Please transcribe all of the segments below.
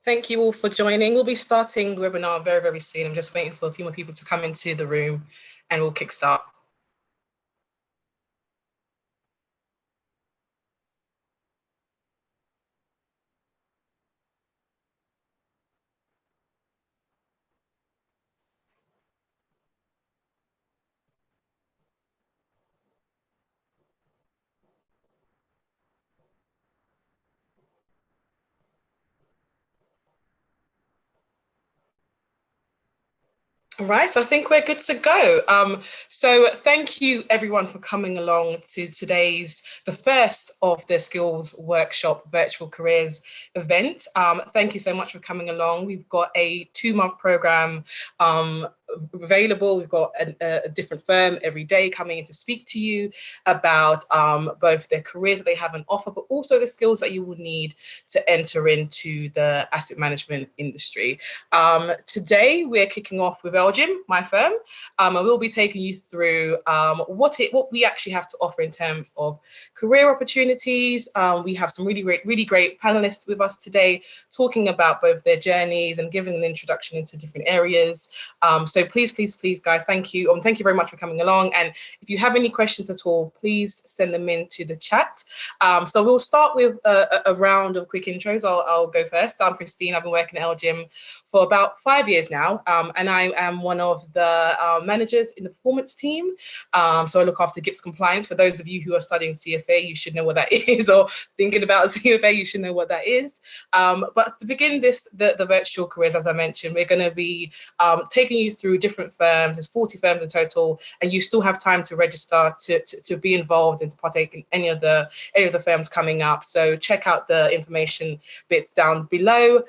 Thank you all for joining. We'll be starting the webinar very, very soon. I'm just waiting for a few more people to come into the room and we'll kickstart. All right, I think we're good to go. So thank you everyone for coming along to the first of the Skills Workshop Virtual Careers event. Thank you so much for coming along. We've got a 2-month program available. We've got a different firm every day coming in to speak to you about both their careers that they have on offer, but also the skills that you will need to enter into the asset management industry. Today we're kicking off with Elgin, my firm, and we'll be taking you through what we actually have to offer in terms of career opportunities. We have some really great panelists with us today talking about both their journeys and giving an introduction into different areas. So please, guys, thank you. Thank you very much for coming along. And if you have any questions at all, please send them into the chat. So we'll start with a round of quick intros. I'll go first. I'm Christine. I've been working at LGIM for about 5 years now, and I am one of the managers in the performance team. So I look after GIPS compliance. For those of you who are studying CFA, you should know what that is, or thinking about CFA, you should know what that is. But to begin the virtual careers, as I mentioned, we're going to be taking you through different firms. There's 40 firms in total, and you still have time to register to be involved and to partake in any of the firms coming up. So check out the information bits down below.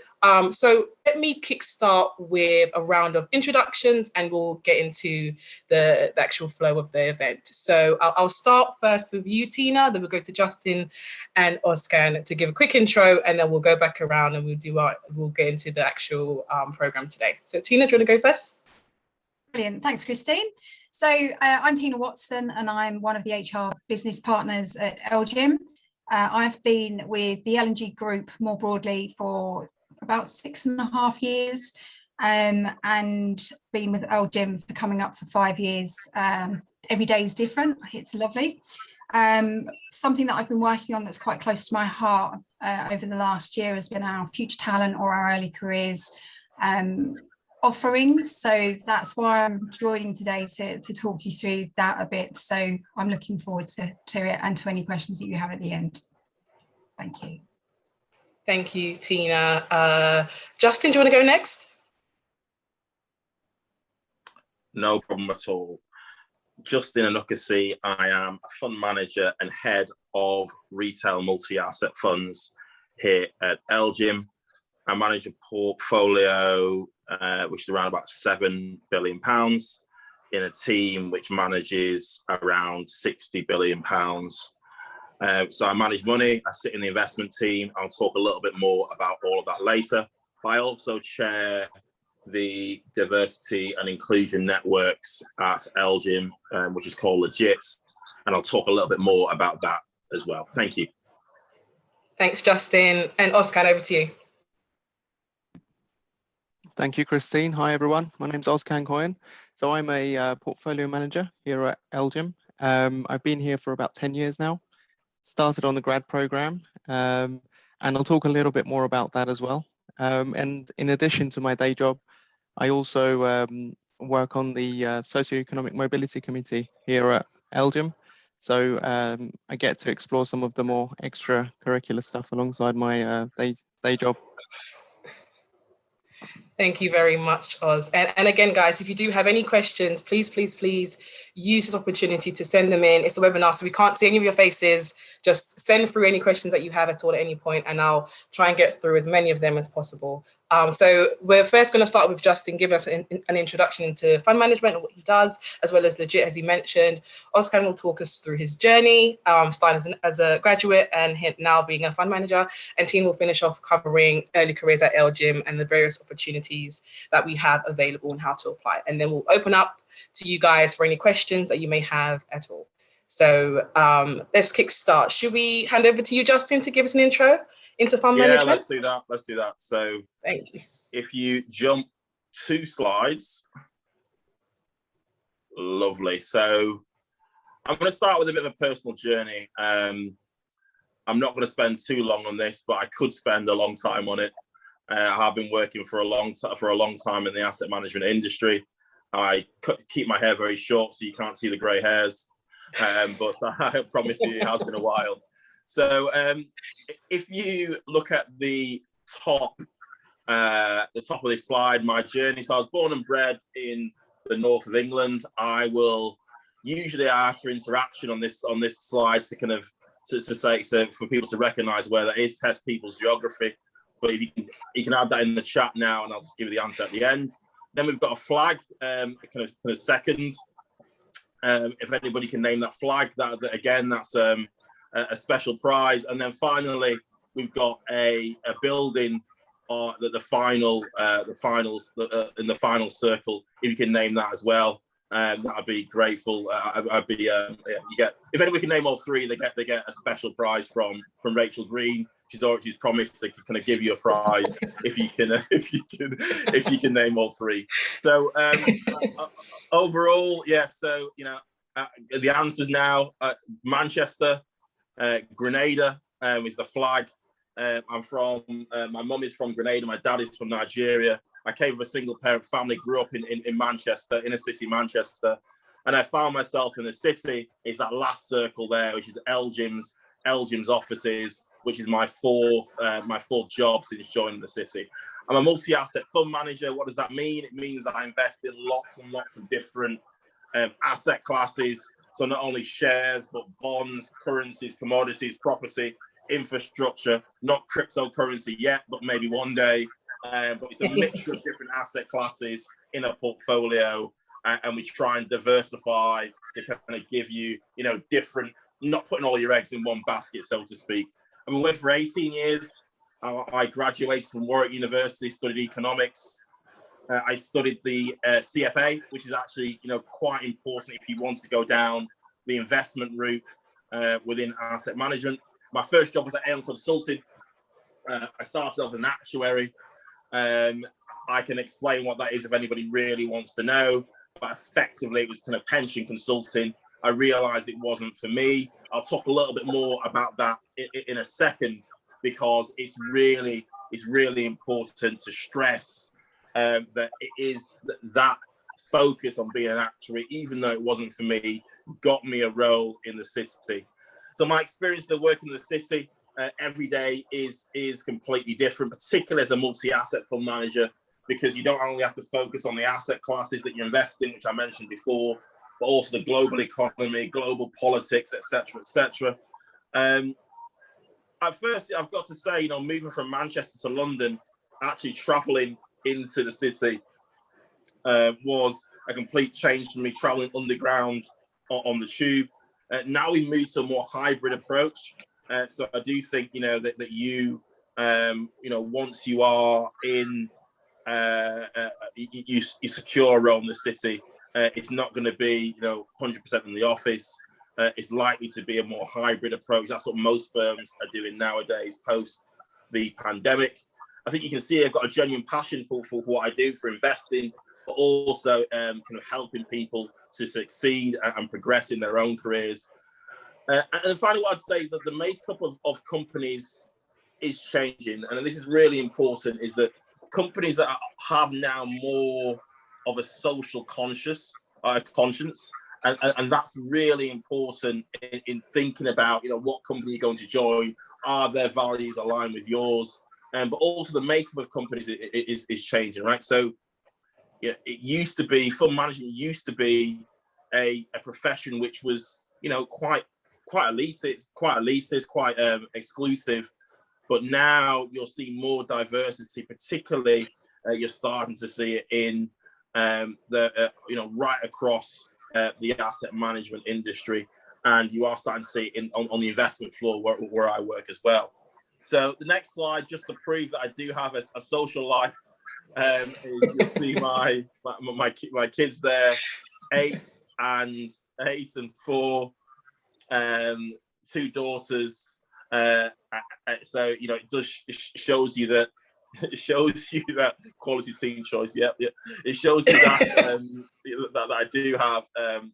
So let me kickstart with a round of introductions and we'll get into the actual flow of the event. So I'll start first with you, Tina, then we'll go to Justin and Oscar to give a quick intro, and then we'll go back around and we'll get into the actual program today. So Tina, do you want to go first? Brilliant, thanks Christine. So I'm Tina Watson and I'm one of the HR business partners at LGIM. I've been with the L&G Group more broadly for about 6.5 years, and been with LGIM for coming up for 5 years. Every day is different. It's lovely. Something that I've been working on that's quite close to my heart over the last year has been our future talent or our early careers offerings. So that's why I'm joining today to talk you through that a bit. So I'm looking forward to it and to any questions that you have at the end. Thank you. Thank you, Tina. Justin, do you want to go next? No problem at all. Justin Anukasi, I am a fund manager and head of retail multi-asset funds here at LGIM. I manage a portfolio which is around about £7 billion in a team which manages around £60 billion. So I manage money, I sit in the investment team. I'll talk a little bit more about all of that later. But I also chair the diversity and inclusion networks at LGIM, which is called Legit. And I'll talk a little bit more about that as well. Thank you. Thanks, Justin. And Oscar, over to you. Thank you, Christine. Hi, everyone. My name's Oscar Cohen. So I'm a portfolio manager here at LGIM. I've been here for about 10 years now. Started on the grad program, and I'll talk a little bit more about that as well. And in addition to my day job, I also work on the Socioeconomic Mobility Committee here at LGIM. So I get to explore some of the more extracurricular stuff alongside my day job. Thank you very much, Oz. And again, guys, if you do have any questions, please use this opportunity to send them in. It's a webinar, so we can't see any of your faces. Just send through any questions that you have at all at any point, and I'll try and get through as many of them as possible. So we're first going to start with Justin giving us an introduction into fund management and what he does, as well as Legit, as he mentioned. Oscar will talk us through his journey, starting as a graduate and now being a fund manager. And Tina will finish off covering early careers at LGIM and the various opportunities that we have available and how to apply. And then we'll open up to you guys for any questions that you may have at all. So let's kickstart. Should we hand over to you, Justin, to give us an intro into fund Yeah, management? let's do that. Let's do that. So Thank you. if you jump 2 slides, lovely. So I'm going to start with a bit of a personal journey. I'm not going to spend too long on this, but I could spend a long time on it. I've been working for a long time in the asset management industry. I keep my hair very short, so you can't see the grey hairs. But I promise you, it has been a while. So if you look at the top of this slide, my journey. So I was born and bred in the north of England. I will usually ask for interaction on this slide to kind of so for people to recognise where that is, test people's geography. But if you can add that in the chat now, and I'll just give you the answer at the end. Then we've got a flag, kind of second. If anybody can name that flag, that again, that's a special prize. And then finally, we've got a building that the finals in the final circle. If you can name that as well, that'd be grateful. I'd be you get, if anybody can name all 3, they get a special prize from Rachel Green. She's promised to kind of give you a prize if you can name all 3. So overall, yeah. So the answers now: Manchester, Grenada is the flag. I'm from. My mum is from Grenada. My dad is from Nigeria. I came from a single parent family. Grew up in Manchester, inner city Manchester, and I found myself in the city. It's that last circle there, which is Elgim's offices, which is my fourth job since joining the city. I'm a multi-asset fund manager. What does that mean? It means that I invest in lots and lots of different asset classes. So not only shares, but bonds, currencies, commodities, property, infrastructure, not cryptocurrency yet, but maybe one day. But it's a mixture of different asset classes in a portfolio. And we try and diversify to kind of give you, different, not putting all your eggs in one basket, so to speak. And we went for 18 years. I graduated from Warwick University, studied economics. I studied the CFA, which is actually, quite important if you want to go down the investment route within asset management. My first job was at Aon Consulting. I started off as an actuary. I can explain what that is if anybody really wants to know. But effectively, it was kind of pension consulting. I realized it wasn't for me. I'll talk a little bit more about that in a second, because it's really important to stress that it is that focus on being an actuary, even though it wasn't for me, got me a role in the city. So my experience of working in the city every day is completely different, particularly as a multi-asset fund manager, because you don't only have to focus on the asset classes that you invest in, which I mentioned before, but also the global economy, global politics, etc., etc. At first, I've got to say, moving from Manchester to London, actually traveling into the city was a complete change for me, traveling underground on the tube. Now we move to a more hybrid approach. So I do think, that you, once you are in, you secure a role in the city, it's not going to be, 100% in the office. It's likely to be a more hybrid approach. That's what most firms are doing nowadays post the pandemic. I think you can see I've got a genuine passion for what I do, for investing, but also kind of helping people to succeed and progress in their own careers. And finally, what I'd say is that the makeup of companies is changing. And this is really important, is that companies that have now more of a social conscience, and that's really important in thinking about, what company you're going to join. Are their values aligned with yours? But also the makeup of companies is changing, right? So it used to be, fund management used to be a profession which was, quite elitist, quite exclusive. But now you'll see more diversity, particularly you're starting to see it in right across the asset management industry, and you are starting to see it on the investment floor where I work as well. So the next slide, just to prove that I do have a social life, you'll see my kids there, 8 and 4, 2 daughters, So it does shows you that quality team choice. Yeah. It shows you that that I do have a kind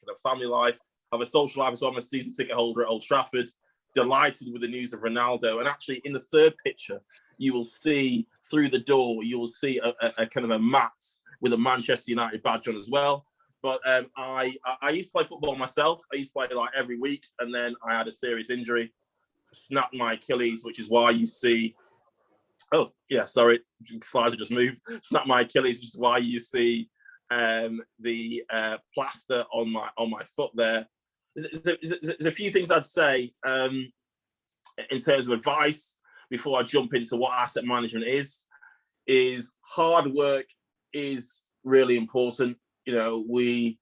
of family life. I have a social life as well. I'm a season ticket holder at Old Trafford. Delighted with the news of Ronaldo. And actually, in the third picture, you will see through the door, you will see a kind of a mat with a Manchester United badge on as well. But I used to play football myself. I used to play like every week, and then I had a serious injury, snapped my Achilles, which is why you see. Oh yeah, sorry, slides have just moved. Snapped my Achilles, which is why you see the plaster on my foot there. There's a few things I'd say in terms of advice before I jump into what asset management is hard work is really important. We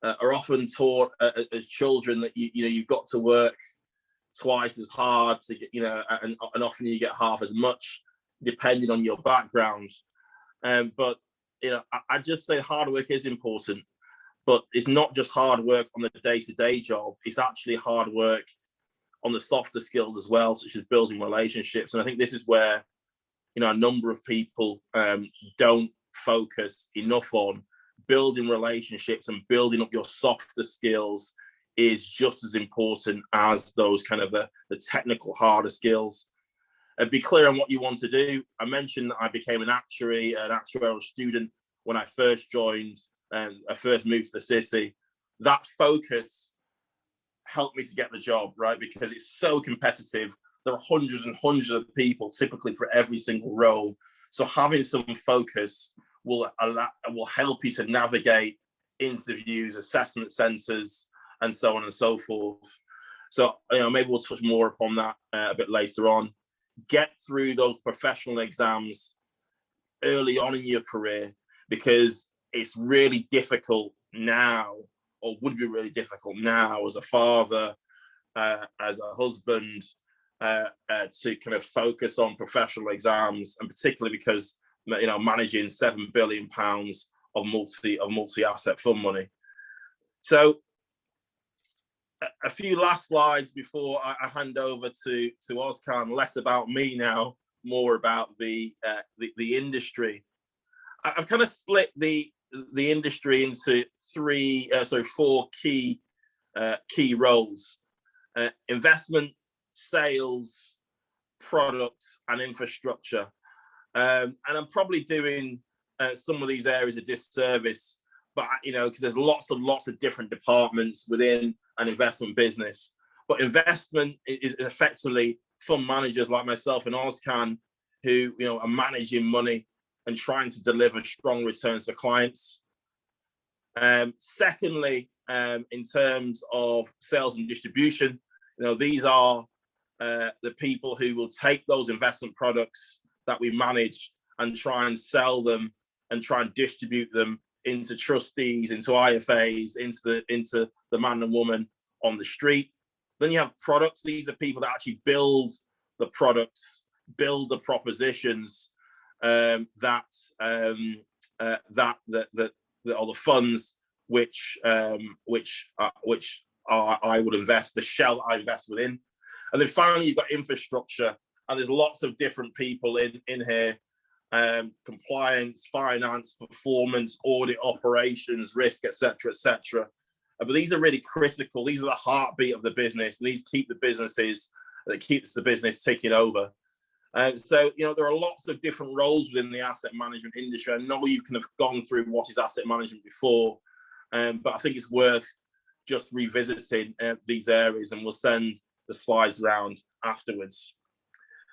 are often taught as children that you've got to work twice as hard to get, and often you get half as much depending on your background. But I just say hard work is important, but it's not just hard work on the day-to-day job. It's actually hard work on the softer skills as well, such as building relationships. And I think this is where, a number of people don't focus enough on. Building relationships and building up your softer skills is just as important as those kind of the technical harder skills. Be clear on what you want to do. I mentioned that I became an actuarial student when I first joined and I first moved to the city. That focus helped me to get the job, right? Because it's so competitive. There are hundreds and hundreds of people typically for every single role. So having some focus will help you to navigate interviews, assessment centres, and so on and so forth. So, maybe we'll touch more upon that a bit later on. Get through those professional exams early on in your career, because it's really difficult now, or would be really difficult now as a father, as a husband, to kind of focus on professional exams, and particularly because managing £7 billion of multi-asset fund money. So a few last slides before I hand over to Ozkan. Less about me now, more about the industry. I've kind of split the industry into four key roles: investment, sales, products, and infrastructure. And I'm probably doing some of these areas a disservice, but because there's lots of different departments within an investment business. But investment is effectively fund managers like myself and Ozkan, who are managing money and trying to deliver strong returns for clients. Secondly, in terms of sales and distribution, these are the people who will take those investment products that we manage and try and sell them and try and distribute them into trustees, into IFAs, into the man and woman on the street. Then you have products. These are people that actually build the products, build the propositions that are the funds which I would invest, the shell I invest within. And then finally, you've got infrastructure, and there's lots of different people in here: compliance, finance, performance, audit, operations, risk, etc., etc. But these are really critical. These are the heartbeat of the business. These keeps the business ticking over. So there are lots of different roles within the asset management industry. I know you can have gone through what is asset management before, but I think it's worth just revisiting these areas, and we'll send the slides around afterwards.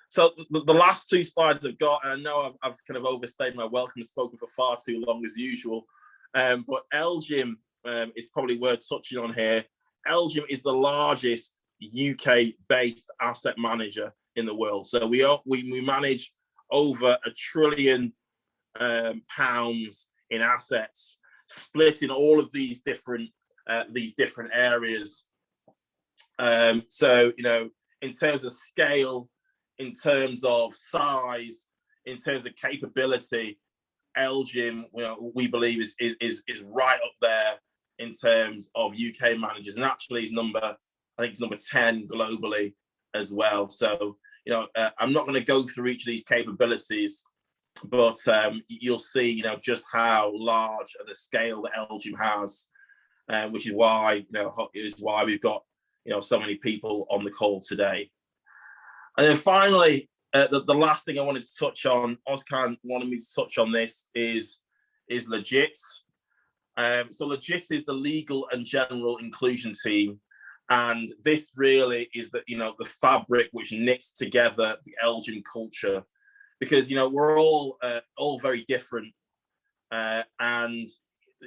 So the last two slides I've got, and I know I've kind of overstayed my welcome, spoken for far too long as usual, but LGIM is probably worth touching on here. LGIM is the largest UK-based asset manager in the world. So we manage over £1 trillion in assets, split in all of these different areas. So in terms of scale, in terms of size, in terms of capability, LGIM, we believe is right up there in terms of UK managers, and actually is number I think it's number 10 globally as well. So, you know, I'm not going to go through each of these capabilities, but you'll see, you know, just how large and the scale that LGIM has, which is why, we've got, you know, so many people on the call today. And then finally, the last thing I wanted to touch on, Ozcan wanted me to touch on this, is Legit. So Legit is the legal and general inclusion team. And this really is the fabric which knits together the LGIM culture, because, you know, we're all very different. And,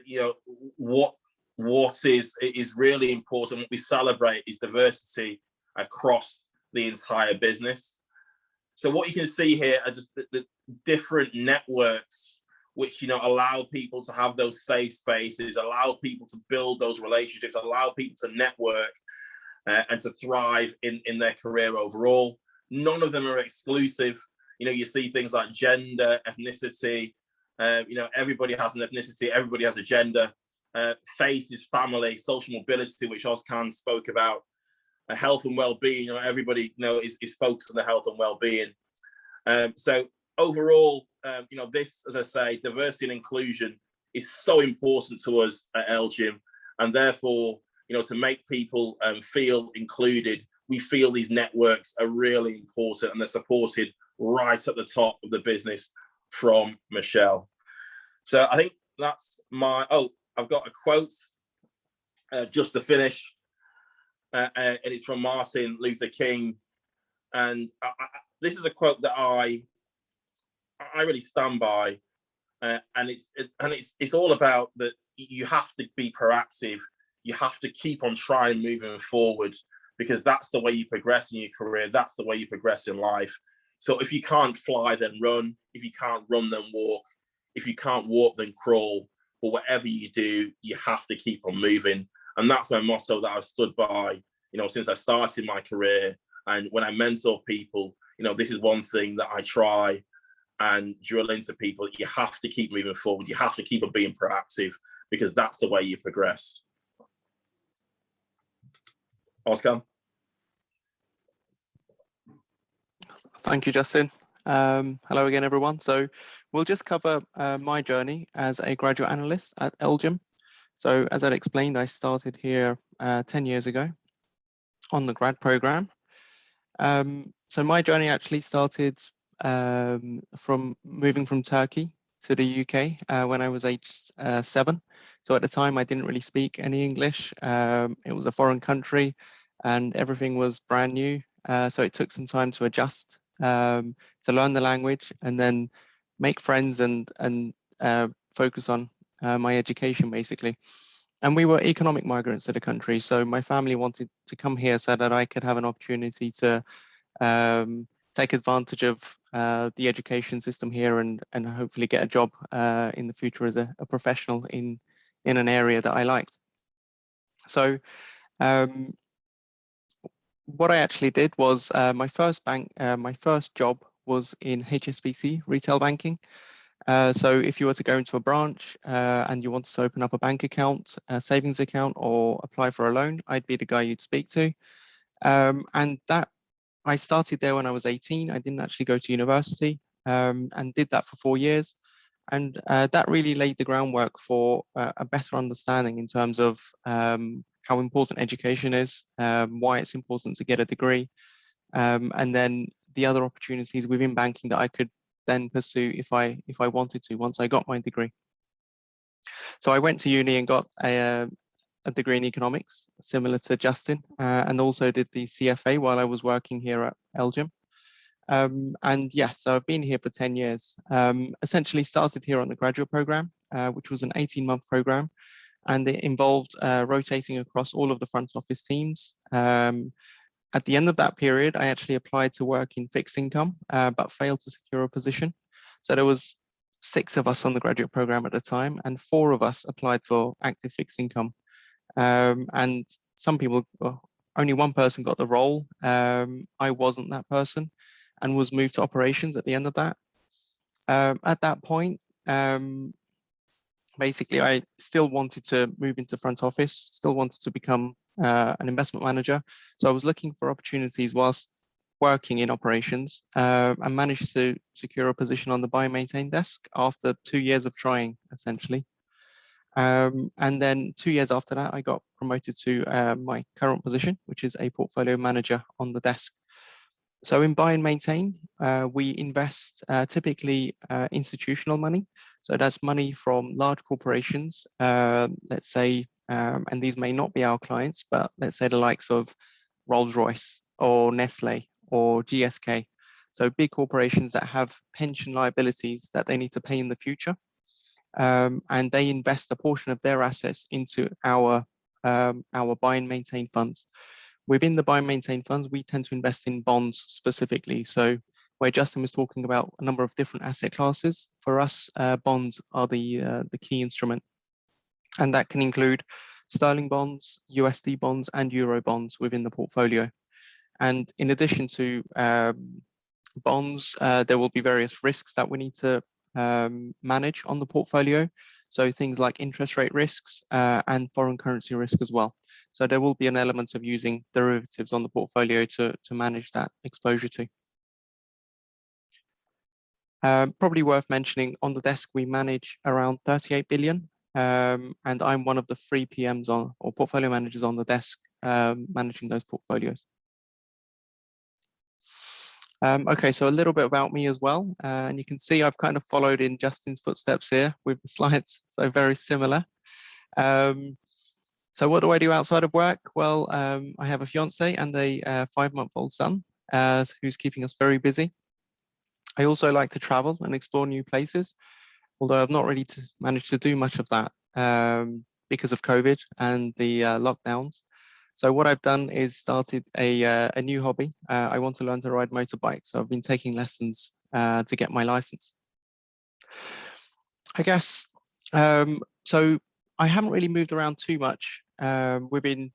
you know, what is really important, what we celebrate, is diversity across the entire business. So what you can see here are just the different networks which, you know, allow people to have those safe spaces, allow people to build those relationships, allow people to network and to thrive in their career overall. None of them are exclusive. You know, you see things like gender, ethnicity. You know, everybody has an ethnicity, everybody has a gender. Face is family, social mobility, which Ozcan spoke about. Health and well-being, you know, everybody, you know, is focused on the health and well-being. So overall, you know, this, as I say, diversity and inclusion is so important to us at LGIM, and therefore, you know, to make people feel included, we feel these networks are really important, and they're supported right at the top of the business from Michelle. So I think that's I've got a quote just to finish, and it's from Martin Luther King, and this is a quote that I really stand by, and it's all about that you have to be proactive. You have to keep on trying, moving forward, because that's the way you progress in your career. That's the way you progress in life. So if you can't fly, then run. If you can't run, then walk. If you can't walk, then crawl. But whatever you do, you have to keep on moving. And that's my motto that I've stood by, you know, since I started my career. And when I mentor people, you know, this is one thing that I try and drill into people. You have to keep moving forward. You have to keep on being proactive, because that's the way you progress. Ozcan. Thank you, Justin. Hello again, everyone. So we'll just cover my journey as a graduate analyst at LGIM. So as I explained, I started here 10 years ago on the grad program. So my journey actually started from moving from Turkey to the UK when I was aged 7. So at the time, I didn't really speak any English. It was a foreign country and everything was brand new. So it took some time to adjust, to learn the language, and then make friends and focus on my education, basically. And we were economic migrants to the country. So my family wanted to come here so that I could have an opportunity to take advantage of the education system here and hopefully get a job in the future as a professional in an area that I liked. So what I actually did was my first job was in HSBC retail banking. So if you were to go into a branch and you wanted to open up a bank account, a savings account, or apply for a loan, I'd be the guy you'd speak to. And that I started there when I was 18. I didn't actually go to university and did that for 4 years. And that really laid the groundwork for a better understanding in terms of how important education is, why it's important to get a degree, and then the other opportunities within banking that I could then pursue if I wanted to once I got my degree. So I went to uni and got a degree in economics, similar to Justin, and also did the CFA while I was working here at LGIM. And yes, so I've been here for 10 years. Essentially started here on the graduate program, which was an 18-month program, and it involved rotating across all of the front office teams. At the end of that period, I actually applied to work in fixed income, but failed to secure a position. So there was 6 of us on the graduate program at the time, and 4 of us applied for active fixed income. And some people, only one person got the role. I wasn't that person and was moved to operations at the end of that. At that point, basically, I still wanted to move into front office, still wanted to become an investment manager. So I was looking for opportunities whilst working in operations, and managed to secure a position on the buy and maintain desk after 2 years of trying, essentially. And then 2 years after that, I got promoted to my current position, which is a portfolio manager on the desk. So in buy and maintain, we invest typically institutional money. So that's money from large corporations, let's say, and these may not be our clients, but let's say the likes of Rolls-Royce or Nestle or GSK. So big corporations that have pension liabilities that they need to pay in the future. And they invest a portion of their assets into our buy and maintain funds. Within the buy and maintain funds, we tend to invest in bonds specifically. So where Justin was talking about a number of different asset classes, for us, bonds are the key instrument. And that can include sterling bonds, USD bonds, and euro bonds within the portfolio. And in addition to bonds, there will be various risks that we need to manage on the portfolio. So things like interest rate risks and foreign currency risk as well. So there will be an element of using derivatives on the portfolio to manage that exposure to. Probably worth mentioning, on the desk, we manage around 38 billion. And I'm one of the 3 PMs or portfolio managers on the desk managing those portfolios. Okay, so a little bit about me as well. And you can see I've kind of followed in Justin's footsteps here with the slides, so very similar. So what do I do outside of work? Well, I have a fiance and a 5-month-old son who's keeping us very busy. I also like to travel and explore new places, although I've not really managed to do much of that because of COVID and the lockdowns. So what I've done is started a new hobby. I want to learn to ride motorbikes. So I've been taking lessons to get my license. I guess, so I haven't really moved around too much within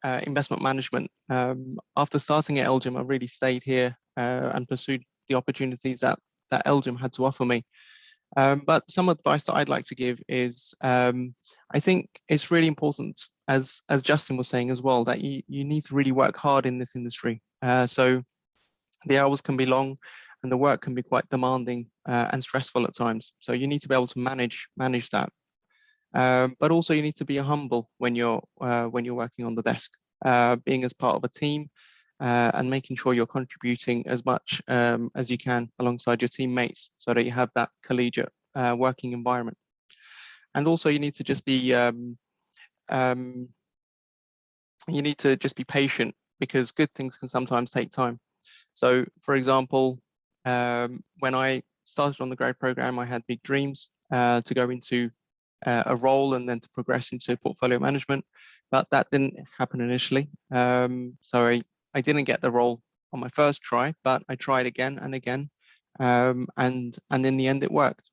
investment management. After starting at LGIM, I really stayed here and pursued the opportunities that LGIM had to offer me. But some advice that I'd like to give is, I think it's really important, as Justin was saying as well, that you need to really work hard in this industry. So the hours can be long and the work can be quite demanding and stressful at times. So you need to be able to manage that. But also you need to be humble when you're working on the desk, being as part of a team and making sure you're contributing as much as you can alongside your teammates so that you have that collegiate working environment. And also you need to just be patient, because good things can sometimes take time. So for example, when I started on the grad program, I had big dreams to go into a role and then to progress into portfolio management, but that didn't happen initially. So I didn't get the role on my first try, but I tried again and again, and in the end it worked.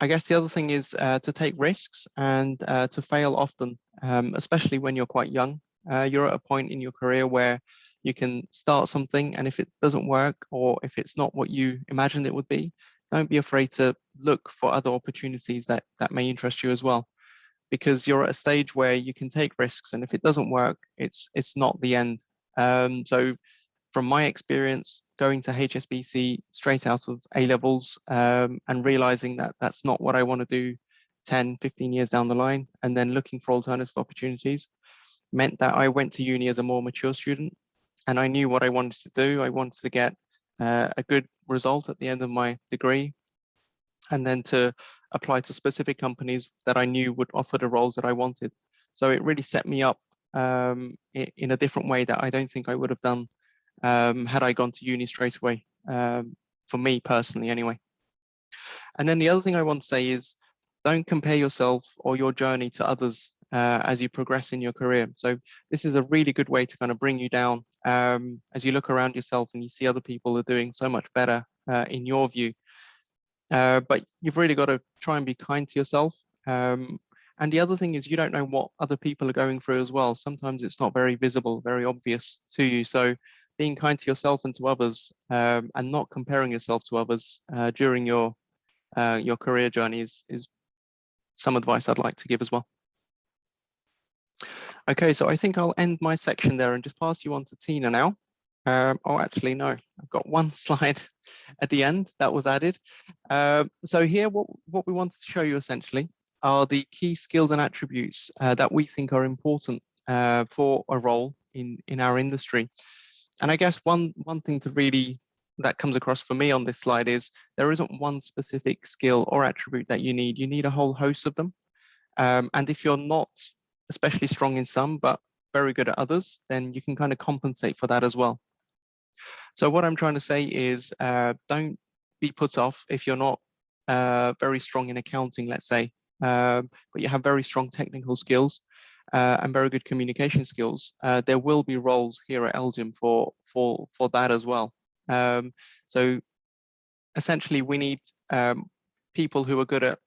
I guess the other thing is to take risks and to fail often, especially when you're quite young. You're at a point in your career where you can start something, and if it doesn't work or if it's not what you imagined it would be, don't be afraid to look for other opportunities that may interest you as well, because you're at a stage where you can take risks, and if it doesn't work, it's not the end. So from my experience, going to HSBC straight out of A-levels and realizing that that's not what I want to do 10, 15 years down the line, and then looking for alternative opportunities, meant that I went to uni as a more mature student, and I knew what I wanted to do. I wanted to get a good result at the end of my degree, and then to apply to specific companies that I knew would offer the roles that I wanted. So it really set me up in a different way that I don't think I would have done had I gone to uni straight away, for me personally anyway. And then the other thing I want to say is, don't compare yourself or your journey to others as you progress in your career. So this is a really good way to kind of bring you down as you look around yourself and you see other people are doing so much better in your view. But you've really got to try and be kind to yourself. And the other thing is, you don't know what other people are going through as well. Sometimes it's not very visible, very obvious to you. So being kind to yourself and to others, and not comparing yourself to others during your career journey is some advice I'd like to give as well. Okay, so I think I'll end my section there and just pass you on to Tina now. Oh, actually, no, I've got one slide at the end that was added. So here, what we wanted to show you essentially are the key skills and attributes that we think are important for a role in our industry. And I guess one thing to really that comes across for me on this slide is there isn't one specific skill or attribute that you need. You need a whole host of them. And if you're not especially strong in some, but very good at others, then you can kind of compensate for that as well. So what I'm trying to say is don't be put off if you're not very strong in accounting, let's say, but you have very strong technical skills and very good communication skills. There will be roles here at LGIM for that as well. So essentially we need people who are good at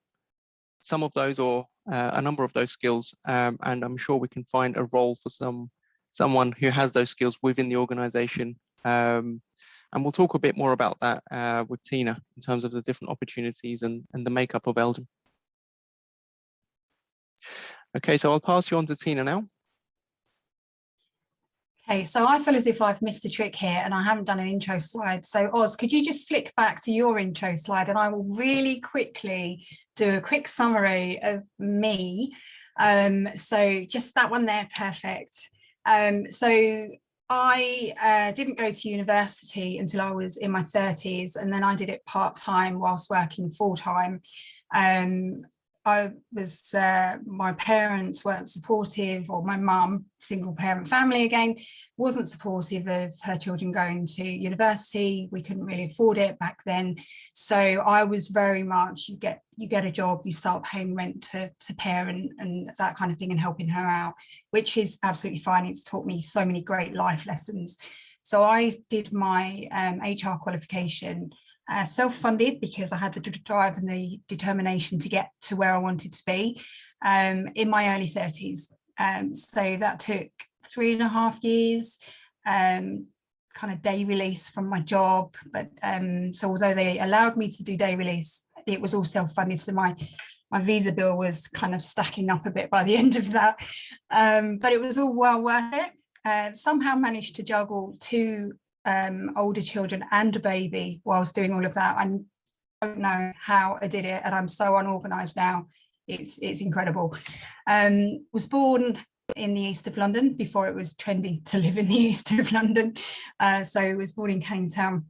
some of those or a number of those skills, and I'm sure we can find a role for someone who has those skills within the organization. And we'll talk a bit more about that with Tina in terms of the different opportunities and the makeup of LGIM. Okay, so I'll pass you on to Tina now. Okay, so I feel as if I've missed a trick here and I haven't done an intro slide. So Oz, could you just flick back to your intro slide and I will really quickly do a quick summary of me. So just that one there, perfect. So I didn't go to university until I was in my 30s, and then I did it part-time whilst working full-time. My parents weren't supportive, or my mum, single parent family again, wasn't supportive of her children going to university. We couldn't really afford it back then. So I was very much, you get a job, you start paying rent to parent and that kind of thing and helping her out, which is absolutely fine. It's taught me so many great life lessons. So I did my HR qualification self-funded because I had the drive and the determination to get to where I wanted to be in my early 30s. So that took 3.5 years, kind of day release from my job. But so although they allowed me to do day release, it was all self-funded. So my visa bill was kind of stacking up a bit by the end of that. But it was all well worth it. Somehow managed to juggle 2 older children and a baby whilst doing all of that. I don't know how I did it, and I'm so unorganized now. It's incredible. Was born in the east of London before it was trendy to live in the east of London. So I was born in Cannington.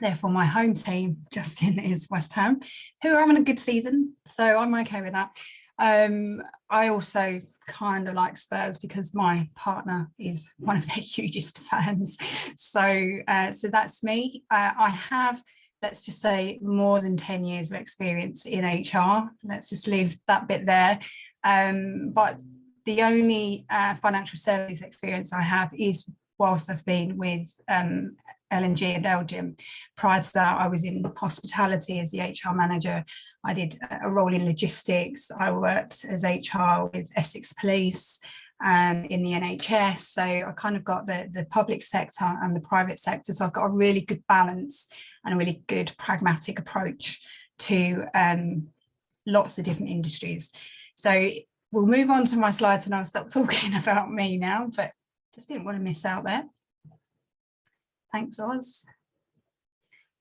Therefore, my home team, Justin, is West Ham, who are having a good season. So I'm okay with that. I also kind of like Spurs because my partner is one of their hugest fans. So that's me. I have, let's just say, more than 10 years of experience in HR. Let's just leave that bit there. But the only financial services experience I have is whilst I've been with L&G and LGIM. Prior to that, I was in hospitality as the HR manager. I did a role in logistics. I worked as HR with Essex Police in the NHS. So I kind of got the public sector and the private sector. So I've got a really good balance and a really good pragmatic approach to lots of different industries. So we'll move on to my slides and I'll stop talking about me now, but just didn't want to miss out there. Thanks, Oz.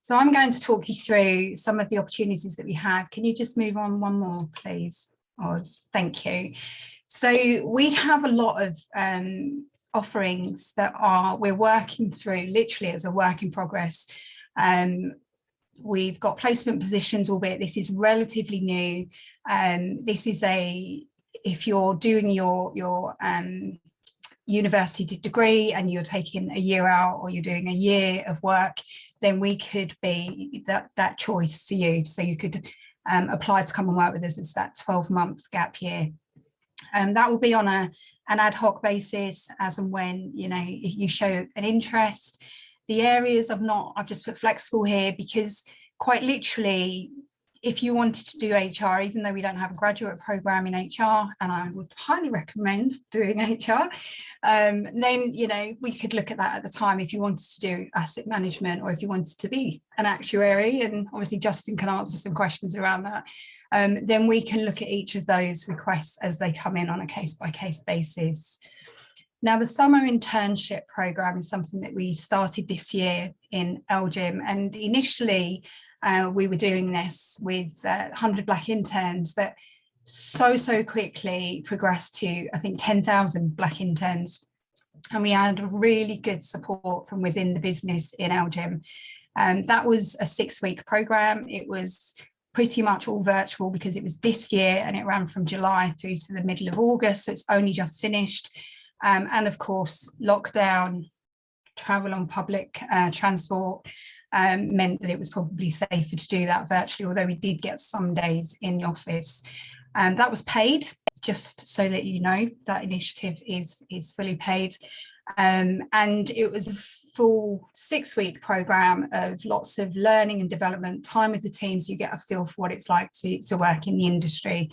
So I'm going to talk you through some of the opportunities that we have. Can you just move on one more, please, Oz? Thank you. So we have a lot of offerings that we're working through literally as a work in progress. We've got placement positions, albeit this is relatively new. This is if you're doing your university degree and you're taking a year out or you're doing a year of work, then we could be that choice for you. So you could apply to come and work with us. It's that 12-month gap year. That will be on an ad hoc basis as and when you show an interest. The areas I've just put flexible here because quite literally, if you wanted to do HR, even though we don't have a graduate program in HR, and I would highly recommend doing HR, then, we could look at that at the time if you wanted to do asset management or if you wanted to be an actuary. And obviously Justin can answer some questions around that. then we can look at each of those requests as they come in on a case-by-case basis. Now, the summer internship program is something that we started this year in LGIM, and initially we were doing this with 100 Black interns that so quickly progressed to, I think, 10,000 Black interns. And we had really good support from within the business in LGIM. That was a 6-week program. It was pretty much all virtual because it was this year, and it ran from July through to the middle of August, so it's only just finished. And of course, lockdown, travel on public transport meant that it was probably safer to do that virtually, although we did get some days in the office. That was paid, just so that you know, that initiative is fully paid. And it was a full 6-week program of lots of learning and development, time with the teams. You get a feel for what it's like to work in the industry.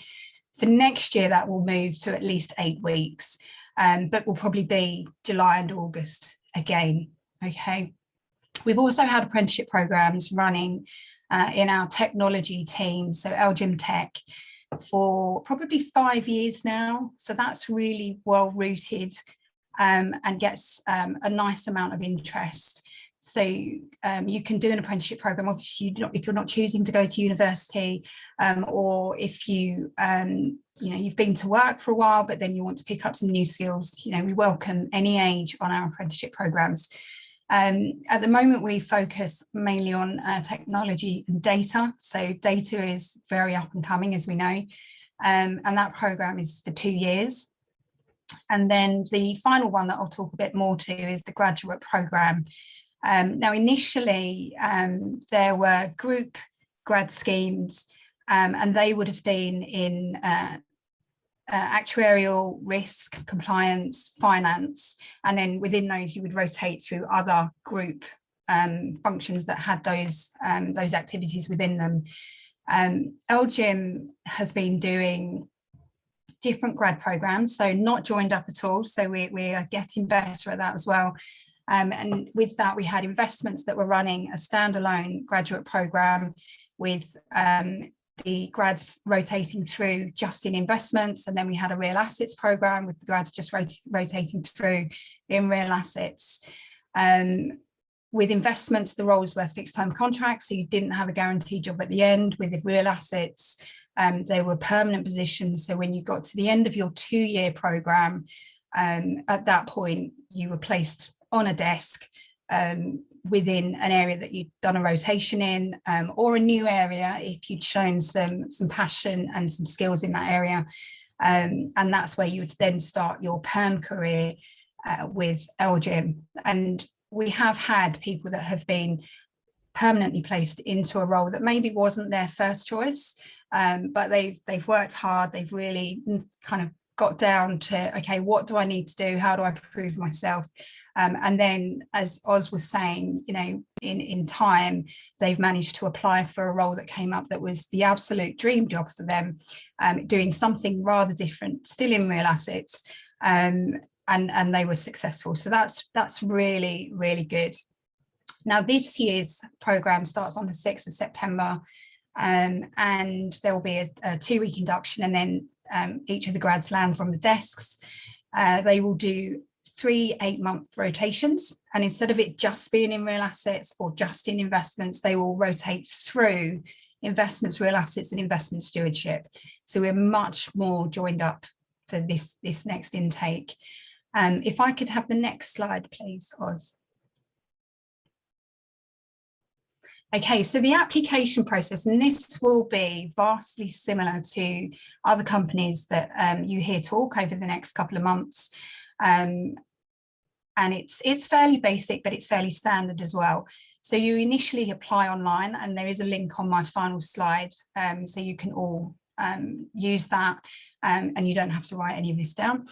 For next year, that will move to at least 8 weeks. But will probably be July and August again. Okay. We've also had apprenticeship programs running in our technology team, so LGIM Tech, for probably 5 years now. So that's really well rooted and gets a nice amount of interest. So you can do an apprenticeship program if you're not choosing to go to university, or if you've been to work for a while, but then you want to pick up some new skills. We welcome any age on our apprenticeship programs. At the moment, we focus mainly on technology and data. So data is very up and coming, as we know, and that program is for 2 years. And then the final one that I'll talk a bit more to is the graduate program. Now, initially, there were group grad schemes, and they would have been in actuarial, risk, compliance, finance, and then within those you would rotate through other group functions that had those activities within them. LGIM has been doing different grad programs, so not joined up at all, so we are getting better at that as well. And with that, we had investments that were running a standalone graduate program with the grads rotating through just in investments, and then we had a real assets program with the grads just rotating through in real assets. With investments, the roles were fixed term contracts, so you didn't have a guaranteed job at the end. With the real assets, they were permanent positions, so when you got to the end of your 2-year program, at that point you were placed on a desk within an area that you'd done a rotation in, or a new area if you'd shown some passion and some skills in that area. And that's where you would then start your perm career with LGIM. And we have had people that have been permanently placed into a role that maybe wasn't their first choice, but they've worked hard, they've really kind of got down to, okay, what do I need to do? How do I prove myself? And then, as Oz was saying, in time, they've managed to apply for a role that came up that was the absolute dream job for them, doing something rather different, still in real assets, and they were successful. So that's really, really good. Now, this year's programme starts on the 6th of September, and there will be a 2-week induction, and then each of the grads lands on the desks. They will do 3 8-month rotations, and instead of it just being in real assets or just in investments, they will rotate through investments, real assets, and investment stewardship. So we're much more joined up for this next intake. If I could have the next slide, please, Oz. Okay, so the application process, and this will be vastly similar to other companies that you hear talk over the next couple of months. And it's fairly basic, but it's fairly standard as well. So you initially apply online, and there is a link on my final slide, so you can all use that, and you don't have to write any of this down.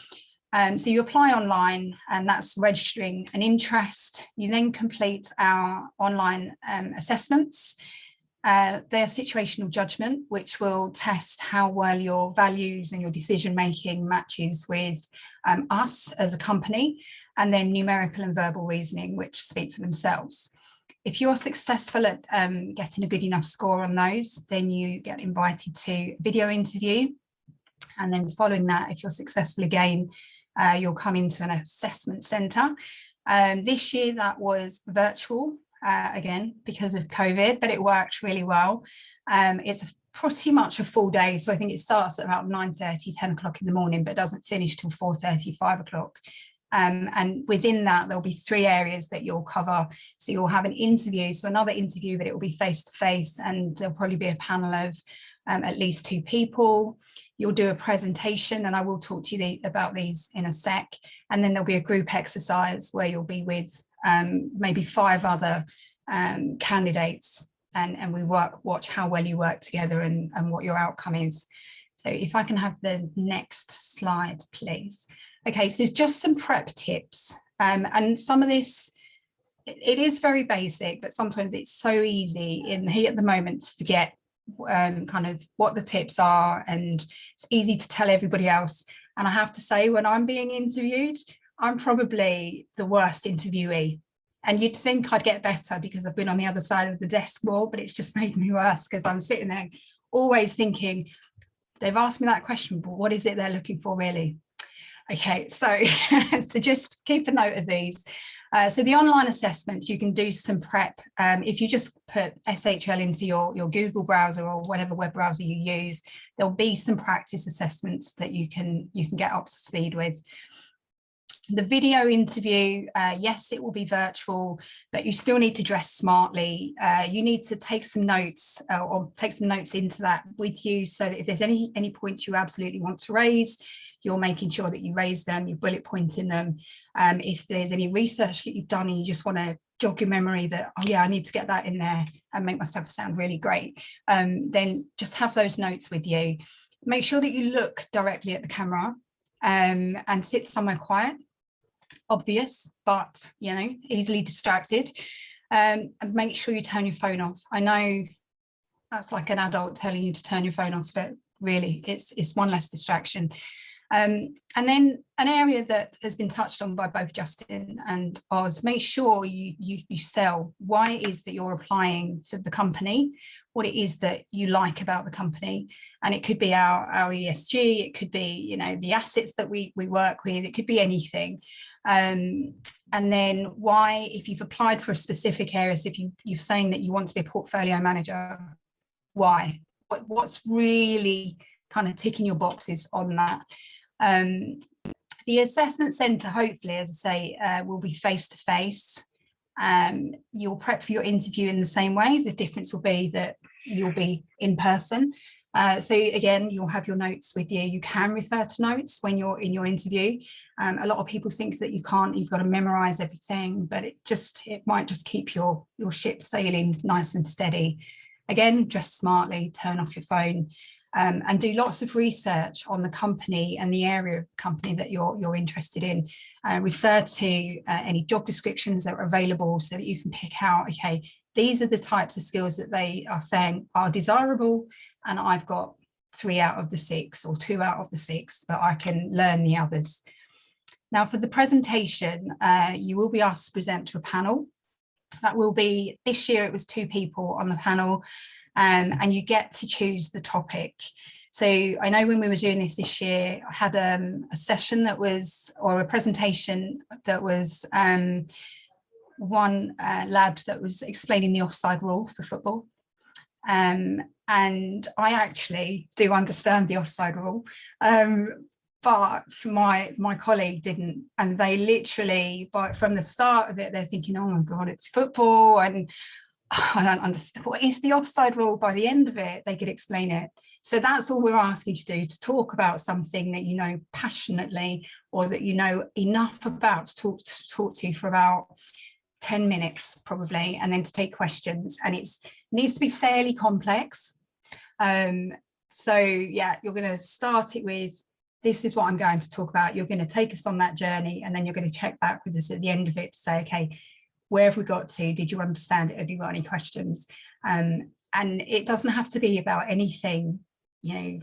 So you apply online, and that's registering an interest. You then complete our online assessments. They're situational judgment, which will test how well your values and your decision making matches with us as a company, and then numerical and verbal reasoning, which speak for themselves. If you're successful at getting a good enough score on those, then you get invited to a video interview. And then following that, if you're successful again, you'll come into an assessment centre. This year that was virtual, again, because of COVID, but it worked really well. It's pretty much a full day. So I think it starts at about 9:30, 10 o'clock in the morning, but doesn't finish till 4:30, 5 o'clock. And within that, there'll be 3 areas that you'll cover. So you'll have an interview, so another interview, but it will be face-to-face, and there'll probably be a panel of at least 2 people. You'll do a presentation, and I will talk to you about these in a sec. And then there'll be a group exercise where you'll be with maybe 5 other candidates, and we watch how well you work together and what your outcome is. So if I can have the next slide, please. Okay, so just some prep tips, and some of this, it is very basic, but sometimes it's so easy in the heat at the moment to forget kind of what the tips are, and it's easy to tell everybody else. And I have to say, when I'm being interviewed, I'm probably the worst interviewee. And you'd think I'd get better because I've been on the other side of the desk more, but it's just made me worse because I'm sitting there always thinking, they've asked me that question, but what is it they're looking for really? Okay, so, so just keep a note of these. So the online assessments, you can do some prep. If you just put SHL into your Google browser or whatever web browser you use, there'll be some practice assessments that you can get up to speed with. The video interview, yes, it will be virtual, but you still need to dress smartly. You need to take some notes or take some notes into that with you, so that if there's any points you absolutely want to raise, you're making sure that you raise them, you bullet pointing them. If there's any research that you've done and you just want to jog your memory that, oh yeah, I need to get that in there and make myself sound really great, then just have those notes with you. Make sure that you look directly at the camera and sit somewhere quiet. Obvious, but you know, easily distracted, and make sure you turn your phone off. I know that's like an adult telling you to turn your phone off, but really it's one less distraction. And then an area that has been touched on by both Justin and Oz, make sure you sell why it is that you're applying for the company, what it is that you like about the company. And it could be our ESG, it could be, you know, the assets that we work with, it could be anything. And then why, if you've applied for a specific area, so if you're saying that you want to be a portfolio manager, why? What's really kind of ticking your boxes on that? The assessment centre, hopefully, as I say, will be face-to-face. You'll prep for your interview in the same way. The difference will be that you'll be in person. So again, you'll have your notes with you. You can refer to notes when you're in your interview. A lot of people think that you can't, you've got to memorize everything, but it might just keep your ship sailing nice and steady. Again, dress smartly, turn off your phone, and do lots of research on the company and the area of the company that you're interested in. Refer to any job descriptions that are available so that you can pick out, okay, these are the types of skills that they are saying are desirable, and I've got 3 out of the 6 or 2 out of the 6, but I can learn the others. Now for the presentation, you will be asked to present to a panel. That will be, this year it was 2 people on the panel, and you get to choose the topic. So I know when we were doing this year, I had a session that was, or a presentation that was one lad that was explaining the offside rule for football. And I actually do understand the offside rule, but my colleague didn't, and they literally, from the start of it, they're thinking, oh my God, it's football, and I don't understand, what is the offside rule? By the end of it, they could explain it. So that's all we're asking you to do, to talk about something that you know passionately, or that you know enough about to talk to you for about 10 minutes probably, and then to take questions. And it needs to be fairly complex. So yeah, you're going to start it with, this is what I'm going to talk about. You're going to take us on that journey, and then you're going to check back with us at the end of it to say, okay, where have we got to? Did you understand it? Have you got any questions? And it doesn't have to be about anything, you know,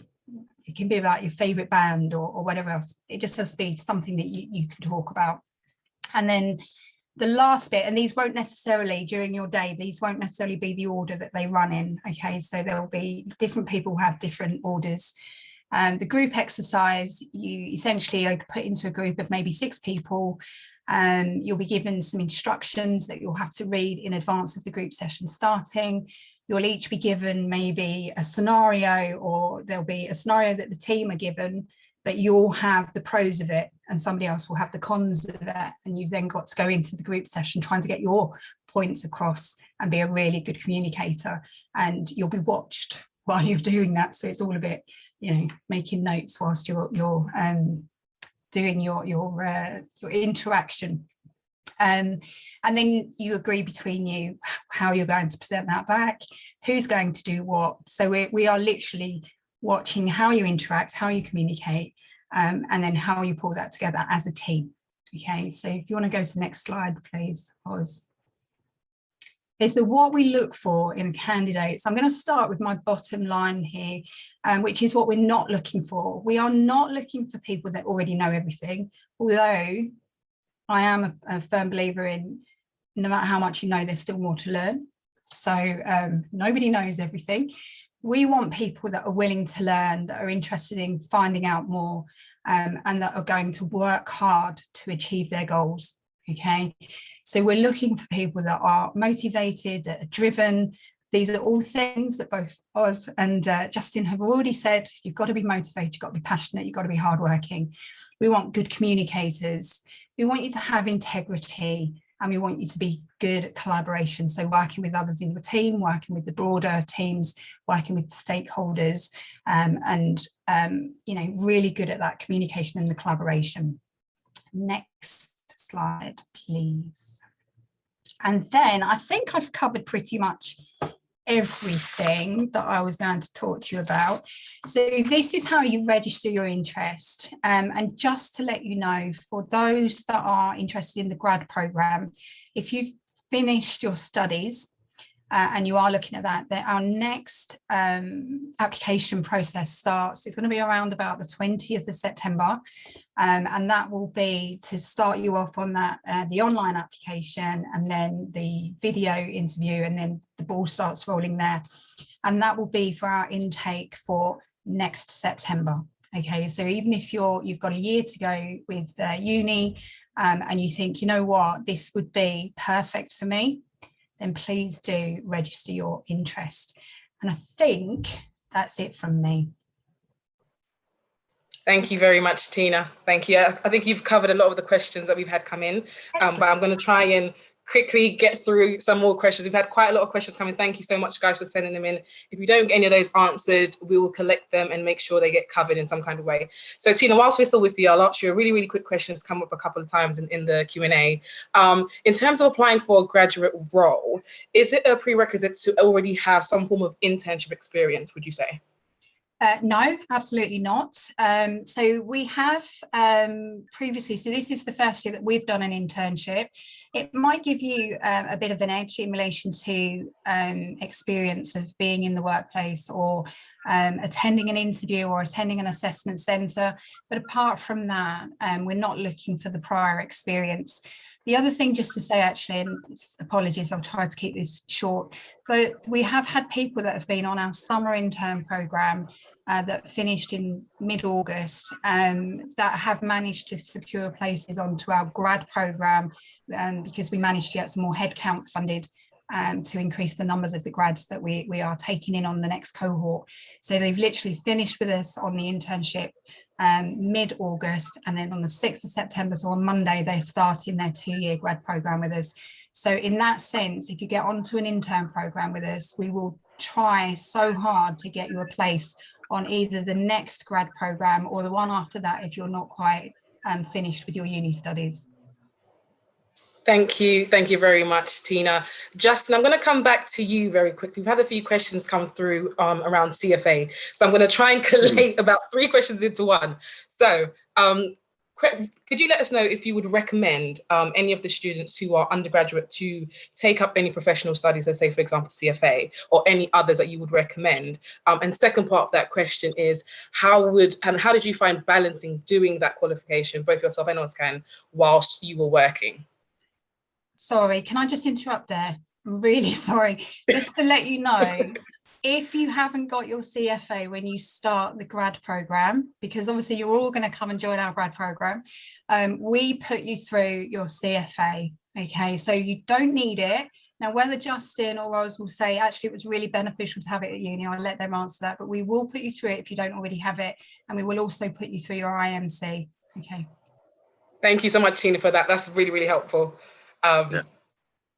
it can be about your favorite band or whatever else. It just has to be something that you can talk about. And then the last bit, and these won't necessarily during your day, these won't necessarily be the order that they run in. Okay, so there'll be different people who have different orders. The group exercise, you essentially are put into a group of maybe 6 people. You'll be given some instructions that you'll have to read in advance of the group session starting. You'll each be given maybe a scenario, or there'll be a scenario that the team are given, but you'll have the pros of it and somebody else will have the cons of it. And you've then got to go into the group session trying to get your points across and be a really good communicator. And you'll be watched while you're doing that. So it's all a bit, you know, making notes whilst you're doing your interaction. And then you agree between you how you're going to present that back, who's going to do what. So we are literally watching how you interact, how you communicate, and then how you pull that together as a team. Okay, so if you want to go to the next slide, please, Oz. Okay, so what we look for in candidates, I'm going to start with my bottom line here, which is what we're not looking for. We are not looking for people that already know everything, although I am a firm believer in no matter how much you know, there's still more to learn. So nobody knows everything. We want people that are willing to learn, that are interested in finding out more, and that are going to work hard to achieve their goals. Okay, so we're looking for people that are motivated, that are driven. These are all things that both Oz and Justin have already said. You've got to be motivated, you've got to be passionate, you've got to be hardworking. We want good communicators. We want you to have integrity, and we want you to be good at collaboration. So working with others in your team, working with the broader teams, working with stakeholders, and you know, really good at that communication and the collaboration. Next slide, please. And then I think I've covered pretty much everything that I was going to talk to you about. So this is how you register your interest. And just to let you know, for those that are interested in the grad program, if you've finished your studies and you are looking at that, our next application process starts. It's going to be around about the 20th of September. And that will be to start you off on that, the online application, and then the video interview, and then the ball starts rolling there. And that will be for our intake for next September. Okay, so even if you've got a year to go with uni, and you think, you know what, this would be perfect for me, then please do register your interest. And I think that's it from me. Thank you very much, Tina. Thank you. I think you've covered a lot of the questions that we've had come in, but I'm going to try and quickly get through some more questions. We've had quite a lot of questions coming. Thank you so much, guys, for sending them in. If you don't get any of those answered, we will collect them and make sure they get covered in some kind of way. So Tina, whilst we're still with you, I'll ask you a really, really quick question that's come up a couple of times in the Q&A. In terms of applying for a graduate role, is it a prerequisite to already have some form of internship experience, would you say? No, absolutely not. So we have previously, so this is the first year that we've done an internship. It might give you a bit of an edge in relation to experience of being in the workplace, or attending an interview or attending an assessment centre. But apart from that, we're not looking for the prior experience. The other thing just to say, actually, and apologies, I'll try to keep this short. So we have had people that have been on our summer intern programme that finished in mid-August, that have managed to secure places onto our grad programme, because we managed to get some more headcount funded to increase the numbers of the grads that we are taking in on the next cohort. So they've literally finished with us on the internship mid-August, and then on the 6th of September, so on Monday, they're starting their 2-year grad program with us. So in that sense, if you get onto an intern program with us, we will try so hard to get you a place on either the next grad program or the one after that if you're not quite finished with your uni studies. Thank you very much, Tina. Justin, I'm going to come back to you very quickly. We've had a few questions come through around CFA, so I'm going to try and collate about 3 questions into one. So could you let us know if you would recommend any of the students who are undergraduate to take up any professional studies, let's say, for example, CFA, or any others that you would recommend? And second part of that question is, how did you find balancing doing that qualification, both yourself and Ozcan, whilst you were working? sorry, can I just interrupt there? I'm really sorry. Just to let you know, if you haven't got your CFA when you start the grad program, because obviously you're all going to come and join our grad program, we put you through your CFA. Okay, so you don't need it. Now, whether Justin or Roz will say, actually, it was really beneficial to have it at uni, I'll let them answer that, but we will put you through it if you don't already have it. And we will also put you through your IMC. Okay. Thank you so much, Tina, for that. That's really, really helpful. Yeah.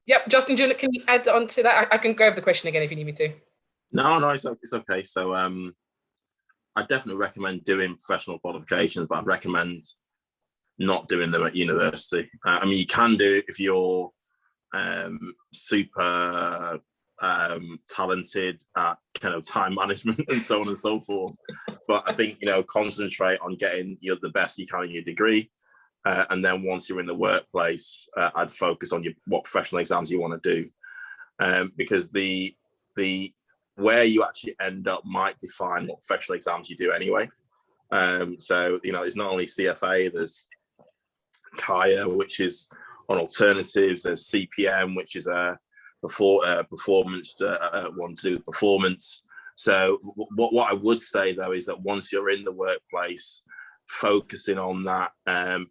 Yep, Justin, can you add on to that? I can go over the question again if you need me to. No, it's okay. So I definitely recommend doing professional qualifications, but I recommend not doing them at university. I mean, you can do it if you're super talented at kind of time management and so on and so forth. But I think, concentrate on getting the best you can in your degree. And then once you're in the workplace, I'd focus on what professional exams you want to do. Because the where you actually end up might define what professional exams you do anyway. So, it's not only CFA, there's Kaya, which is on alternatives, there's CPM, which is a performance one to do with performance. So what I would say though is that once you're in the workplace, focusing on that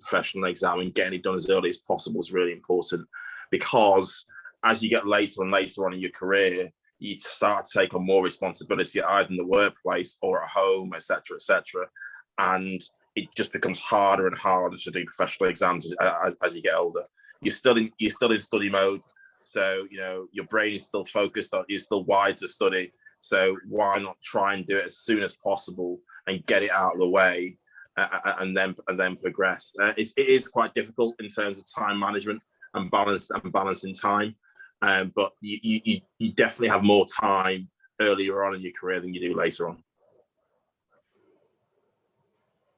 professional exam and getting it done as early as possible is really important, because as you get later and later on in your career, you start to take on more responsibility either in the workplace or at home, etc., and it just becomes harder and harder to do professional exams as you get older. You're still in study mode, so your brain is still focused on, you're still wired to study. So why not try and do it as soon as possible and get it out of the way, and then progress. It is quite difficult in terms of time management and balancing time, but you definitely have more time earlier on in your career than you do later on.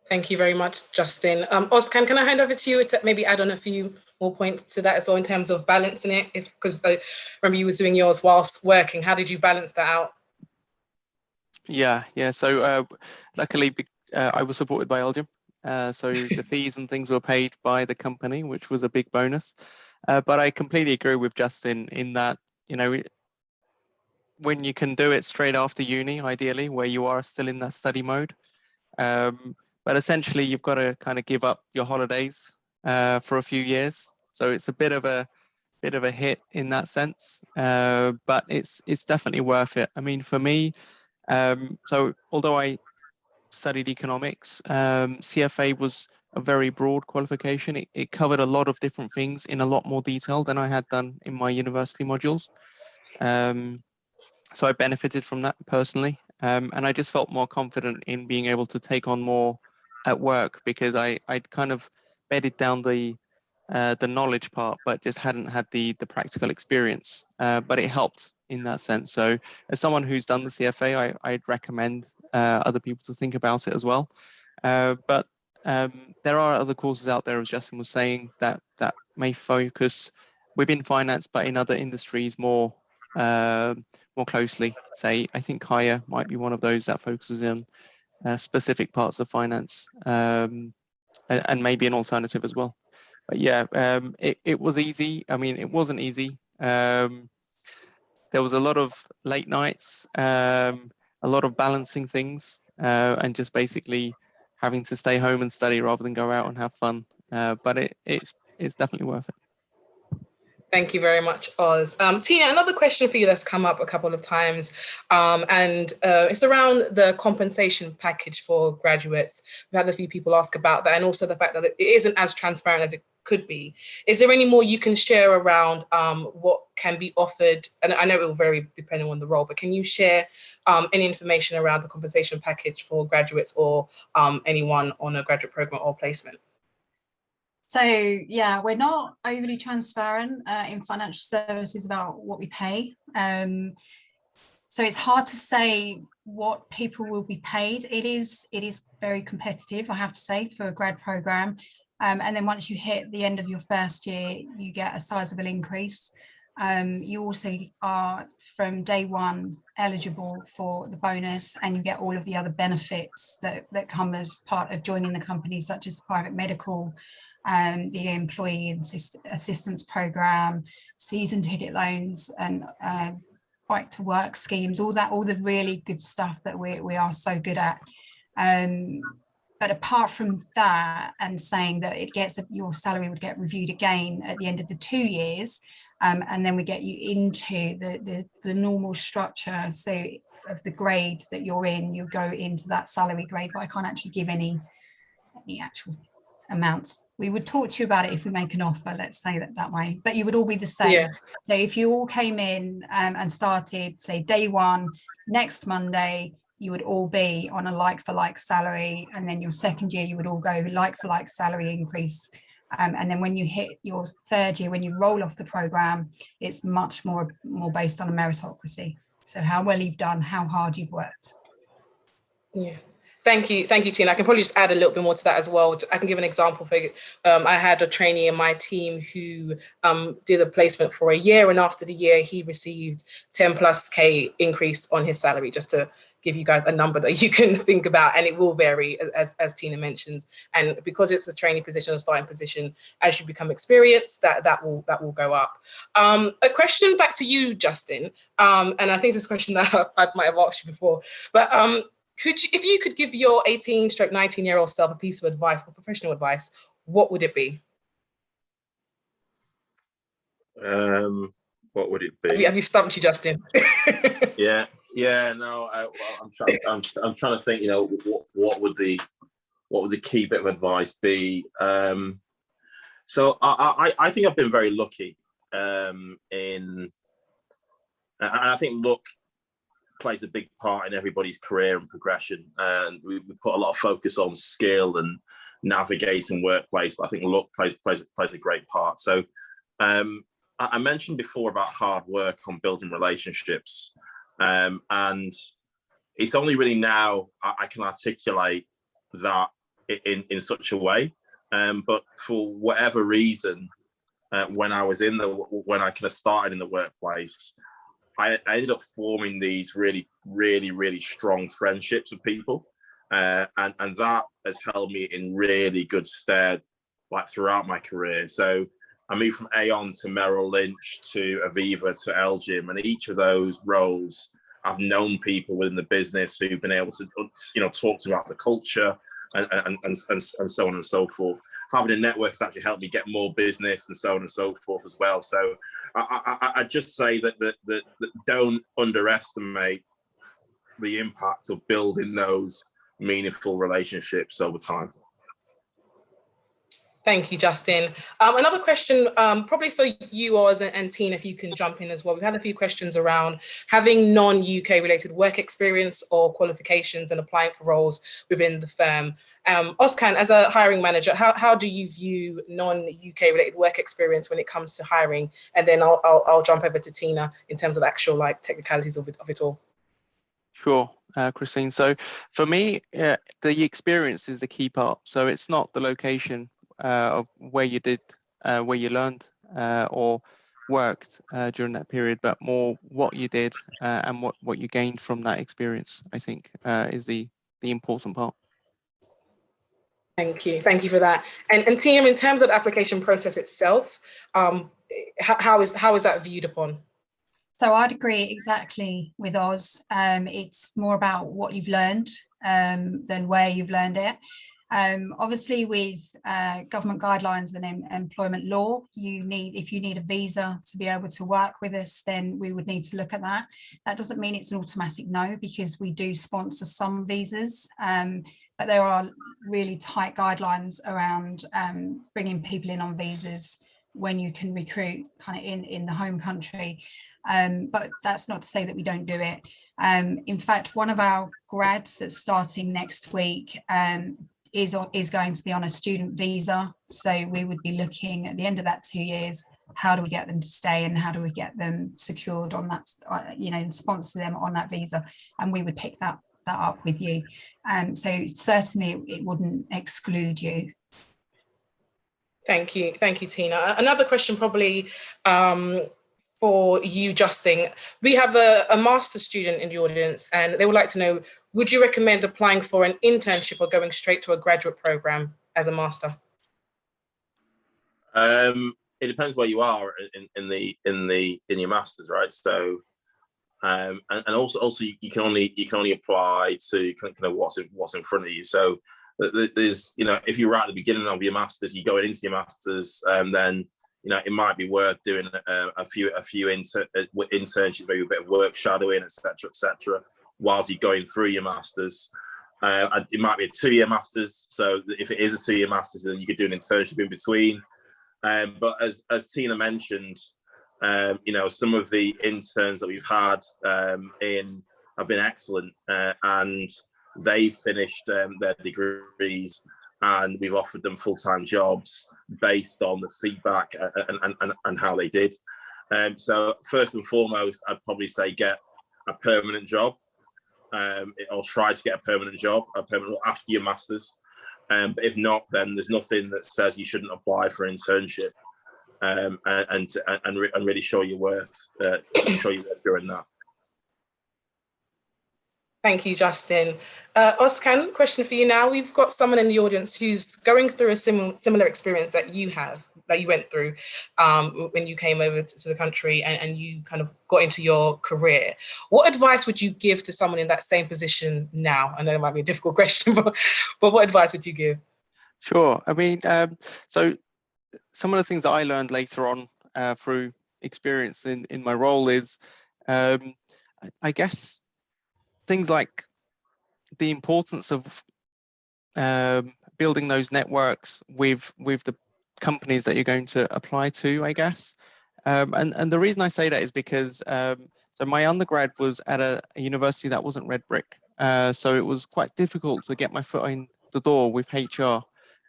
Thank you very much, Justin. Ozcan, can I hand over to you to maybe add on a few more points to that as well in terms of balancing it? Because I remember you were doing yours whilst working. How did you balance that out? Yeah. So luckily, I was supported by Elgin. So the fees and things were paid by the company, which was a big bonus. But I completely agree with Justin in that, when you can do it straight after uni, ideally, where you are still in that study mode. But essentially, you've got to kind of give up your holidays for a few years. So it's a bit of a hit in that sense, but it's definitely worth it. I mean, for me, so although I studied economics, CFA was a very broad qualification. It covered a lot of different things in a lot more detail than I had done in my university modules. So I benefited from that personally, and I just felt more confident in being able to take on more at work, because I'd kind of bedded down the knowledge part, but just hadn't had the practical experience. But it helped in that sense. So as someone who's done the CFA, I'd recommend other people to think about it as well. But there are other courses out there, as Justin was saying, that may focus within finance, but in other industries more closely. Say, I think Kaya might be one of those that focuses in specific parts of finance, and maybe an alternative as well. But yeah, it was easy. I mean, it wasn't easy. There was a lot of late nights, a lot of balancing things, and just basically having to stay home and study rather than go out and have fun. But it's definitely worth it. Thank you very much, Oz. Tina, another question for you that's come up a couple of times, and it's around the compensation package for graduates. We've had a few people ask about that, and also the fact that it isn't as transparent as it could be. Is there any more you can share around what can be offered? And I know it will vary depending on the role, but can you share any information around the compensation package for graduates or anyone on a graduate program or placement? So yeah, we're not overly transparent in financial services about what we pay. So it's hard to say what people will be paid. It is very competitive, I have to say, for a grad program. And then once you hit the end of your first year, you get a sizable increase. You also are from day one eligible for the bonus, and you get all of the other benefits that come as part of joining the company, such as private medical, the employee assistance program, season ticket loans, and bike to work schemes, all the really good stuff that we are so good at. But apart from that, and saying that your salary would get reviewed again at the end of the 2 years, and then we get you into the normal structure, so of the grade that you're in, you go into that salary grade, but I can't actually give any actual amounts. We would talk to you about it if we make an offer, let's say that way, but you would all be the same. Yeah. So if you all came in and started, say, day one, next Monday, you would all be on a like-for-like salary, and then your second year you would all go like-for-like salary increase, and then when you hit your third year, when you roll off the program, it's much more based on a meritocracy. So how well you've done, how hard you've worked. Yeah. Thank you, Tina. I can probably just add a little bit more to that as well. I can give an example. I had a trainee in my team who did a placement for a year, and after the year, he received 10+K increase on his salary, just to give you guys a number that you can think about, and it will vary, as Tina mentioned. And because it's a training position, a starting position, as you become experienced, that will go up. A question back to you, Justin, and I think this question that I might have asked you before, but if you could give your 18-19-year-old self a piece of advice, or professional advice, what would it be? What would it be? Have you stumped you, Justin? Yeah. No, I'm trying to think. What would the key bit of advice be? So I think I've been very lucky, and I think luck plays a big part in everybody's career and progression. And we put a lot of focus on skill and navigating workplace, but I think luck plays a great part. So I mentioned before about hard work on building relationships, and it's only really now I can articulate that in such a way. But for whatever reason, when I kind of started in the workplace, I ended up forming these really, really, really strong friendships with people, and that has held me in really good stead, like throughout my career. So I moved from Aon to Merrill Lynch to Aviva to Elgin, and each of those roles, I've known people within the business who've been able to, talk about the culture and so on and so forth. Having a network has actually helped me get more business and so on and so forth as well. So I just say that don't underestimate the impact of building those meaningful relationships over time. Thank you, Justin. Another question, probably for you, Oz, and Tina, if you can jump in as well. We've had a few questions around having non-UK related work experience or qualifications and applying for roles within the firm. Ozcan, as a hiring manager, how do you view non-UK related work experience when it comes to hiring? And then I'll jump over to Tina in terms of the actual technicalities of it all. Sure, Christine. So for me, the experience is the key part. So it's not the location of where you did, where you learned or worked during that period, but more what you did and what you gained from that experience, I think is the important part. Thank you for that. And Tina, in terms of the application process itself, how is that viewed upon? So I'd agree exactly with Oz. It's more about what you've learned than where you've learned it. Obviously, with government guidelines and employment law, if you need a visa to be able to work with us, then we would need to look at that. That doesn't mean it's an automatic no, because we do sponsor some visas, but there are really tight guidelines around bringing people in on visas when you can recruit kind of in the home country. But that's not to say that we don't do it. In fact, one of our grads that's starting next week is going to be on a student visa. So we would be looking at the end of that 2 years, how do we get them to stay and how do we get them secured on that, and sponsor them on that visa. And we would pick that up with you. So certainly it wouldn't exclude you. Thank you, Tina. Another question probably for you, Justin. We have a master's student in the audience and they would like to know, would you recommend applying for an internship or going straight to a graduate program as a master? It depends where you are in your masters, right? So, and also you can only apply to kind of what's in front of you. So there's, if you're right at the beginning of your masters, you're going into your masters, then it might be worth doing a few internships, maybe a bit of work shadowing, etc., whilst you're going through your masters. It might be a 2-year masters, so if it is a 2-year masters, then you could do an internship in between. But as Tina mentioned, some of the interns that we've had have been excellent, and they finished their degrees, and we've offered them full-time jobs based on the feedback and how they did. So first and foremost, I'd probably say get a permanent job, or try to get a permanent after your masters. But if not, then there's nothing that says you shouldn't apply for an internship, and really show your worth during that. Thank you, Justin. Ozcan, question for you now. We've got someone in the audience who's going through a similar experience that you went through when you came over to the country and you kind of got into your career. What advice would you give to someone in that same position now? I know it might be a difficult question, but what advice would you give? Sure. I mean, so some of the things that I learned later on through experience in my role is, I guess, things like the importance of building those networks with the companies that you're going to apply to, I guess. And the reason I say that is because so my undergrad was at a university that wasn't red brick, so it was quite difficult to get my foot in the door with HR,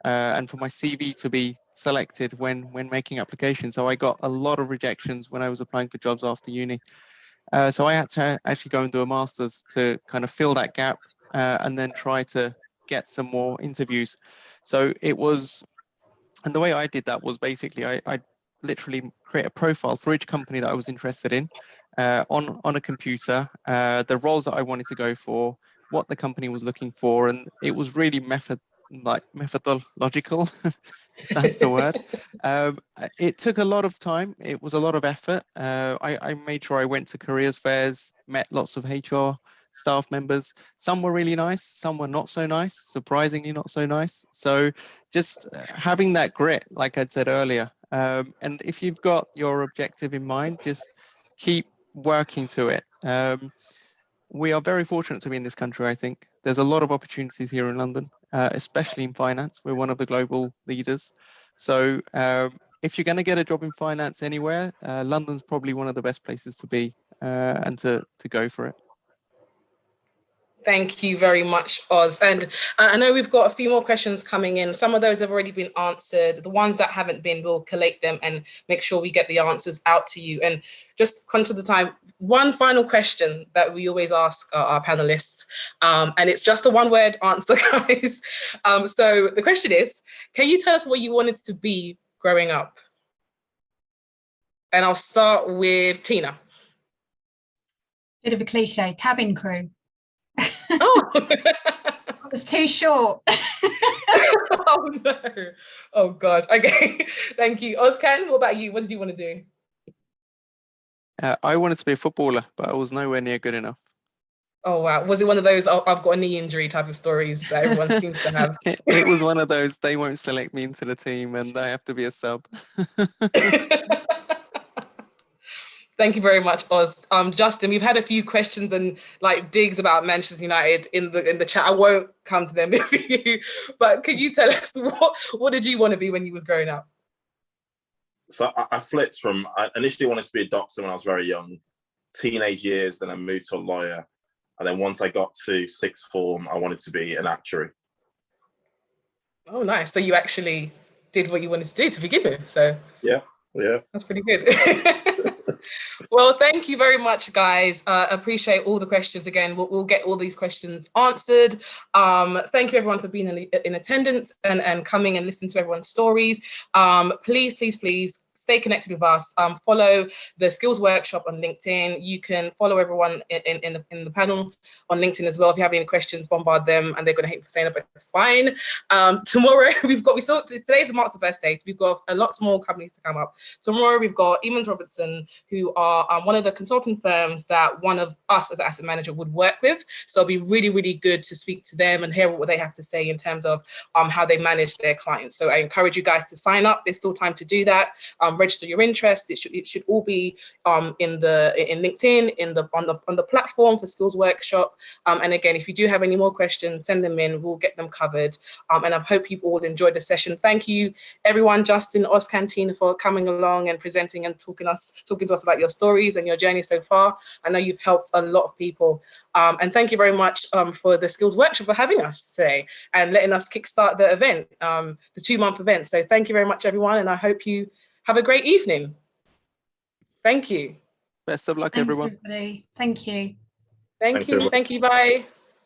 and for my CV to be selected when making applications. So I got a lot of rejections when I was applying for jobs after uni. So I had to actually go and do a master's to kind of fill that gap, and then try to get some more interviews. So it was, and the way I did that was basically I literally create a profile for each company that I was interested in on a computer, the roles that I wanted to go for, what the company was looking for, and it was really methodological, if that's the word. It took a lot of time. It was a lot of effort. I made sure I went to careers fairs, met lots of HR staff members. Some were really nice, some were not so nice, surprisingly not so nice. So just having that grit, like I'd said earlier, and if you've got your objective in mind, just keep working to it. We are very fortunate to be in this country, I think. There's a lot of opportunities here in London, especially in finance. We're one of the global leaders. So if you're going to get a job in finance anywhere, London's probably one of the best places to be and to go for it. Thank you very much, Oz. And I know we've got a few more questions coming in. Some of those have already been answered. The ones that haven't been, we'll collate them and make sure we get the answers out to you. And just conscious of the time, one final question that we always ask our panelists, and it's just a one-word answer, guys. So the question is, can you tell us what you wanted to be growing up? And I'll start with Tina. Bit of a cliche, cabin crew. Oh, It was too short. Oh no! Oh gosh. Okay, thank you, Ozcan. What about you? What did you want to do? I wanted to be a footballer, but I was nowhere near good enough. Oh wow, was it one of those I've got a knee injury type of stories that everyone seems to have? It was one of those, they won't select me into the team and I have to be a sub. Thank you very much, Oz. Justin, we've had a few questions and like digs about Manchester United in the chat. I won't come to them with you, but can you tell us what did you want to be when you was growing up? So I flipped from, I initially wanted to be a doctor when I was very young, teenage years, then I moved to a lawyer. And then once I got to sixth form, I wanted to be an actuary. Oh, nice. So you actually did what you wanted to do to begin with. So yeah, that's pretty good. Well, thank you very much, guys. Appreciate all the questions again. We'll get all these questions answered. Thank you everyone for being in attendance and coming and listening to everyone's stories. Please stay connected with us. Follow the Skills Workshop on LinkedIn. You can follow everyone in the panel on LinkedIn as well. If you have any questions, bombard them, and they're going to hate me for saying it, but it's fine. Tomorrow today's the Mark's the best day. We've got a lot more companies to come up. Tomorrow we've got Emmons Robertson, who are one of the consulting firms that one of us as an asset manager would work with. So it'll be really, really good to speak to them and hear what they have to say in terms of how they manage their clients. So I encourage you guys to sign up. There's still time to do that. Register your interest. It should all be in LinkedIn, on the platform for Skills Workshop. And again, if you do have any more questions, send them in. We'll get them covered. And I hope you've all enjoyed the session. Thank you, everyone, Justin, Oscar, Tina, for coming along and presenting and talking to us about your stories and your journey so far. I know you've helped a lot of people. And thank you very much for the Skills Workshop for having us today and letting us kickstart the event, the 2-month event. So thank you very much, everyone, and I hope you have a great evening. Thank you. Best of luck, Thanks, everyone. everybody. Thank you. Thank you. Bye.